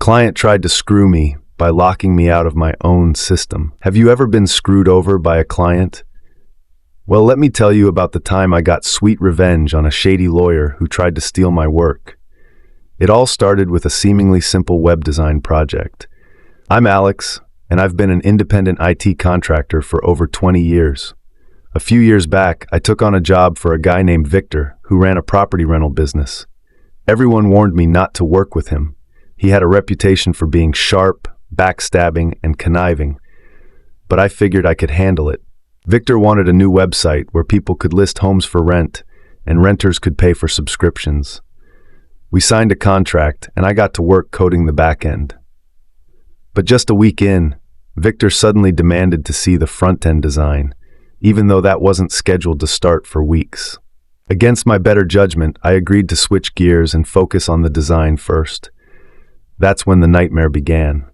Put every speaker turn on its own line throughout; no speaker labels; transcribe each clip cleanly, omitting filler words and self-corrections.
client tried to screw me by locking me out of my own system. Have you ever been screwed over by a client? Well, let me tell you about the time I got sweet revenge on a shady lawyer who tried to steal my work. It all started with a seemingly simple web design project. I'm Alex, and I've been an independent IT contractor for over 20 years. A few years back, I took on a job for a guy named Victor who ran a property rental business. Everyone warned me not to work with him. He had a reputation for being sharp, backstabbing, and conniving. But I figured I could handle it. Victor wanted a new website where people could list homes for rent, and renters could pay for subscriptions. We signed a contract, and I got to work coding the back end. But just a week in, Victor suddenly demanded to see the front-end design, even though that wasn't scheduled to start for weeks. Against my better judgment, I agreed to switch gears and focus on the design first. That's when the nightmare began.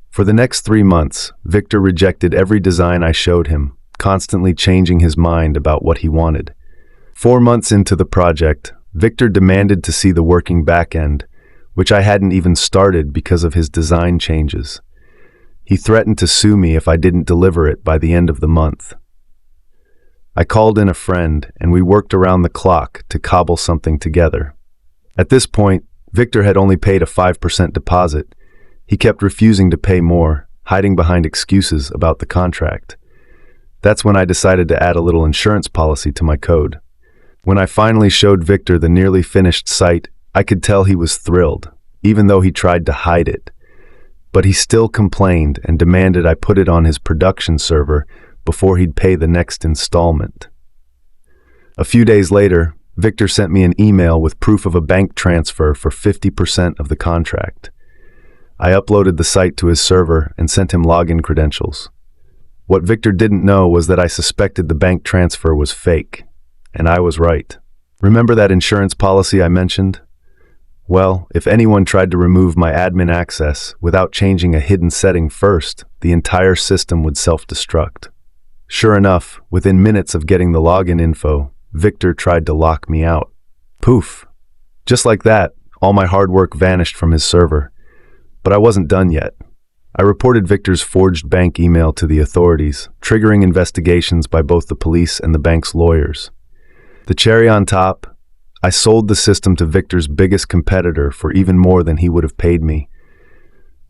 For the next 3 months, Victor rejected every design I showed him, constantly changing his mind about what he wanted. 4 months into the project, Victor demanded to see the working back end, which I hadn't even started because of his design changes. He threatened to sue me if I didn't deliver it by the end of the month. I called in a friend, and we worked around the clock to cobble something together. At this point, Victor had only paid a 5% deposit. He kept refusing to pay more, hiding behind excuses about the contract. That's when I decided to add a little insurance policy to my code. When I finally showed Victor the nearly finished site, I could tell he was thrilled, even though he tried to hide it. But he still complained and demanded I put it on his production server before he'd pay the next installment. A few days later, Victor sent me an email with proof of a bank transfer for 50% of the contract. I uploaded the site to his server and sent him login credentials. What Victor didn't know was that I suspected the bank transfer was fake, and I was right. Remember that insurance policy I mentioned? Well, if anyone tried to remove my admin access without changing a hidden setting first, the entire system would self-destruct. Sure enough, within minutes of getting the login info, Victor tried to lock me out. Poof! Just like that, all my hard work vanished from his server. But I wasn't done yet. I reported Victor's forged bank email to the authorities, triggering investigations by both the police and the bank's lawyers. The cherry on top, I sold the system to Victor's biggest competitor for even more than he would have paid me.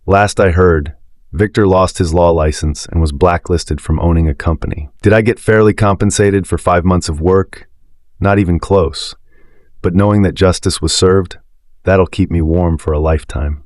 Last I heard, Victor lost his law license and was blacklisted from owning a company. Did I get fairly compensated for 5 months of work? Not even close. But knowing that justice was served, that'll keep me warm for a lifetime.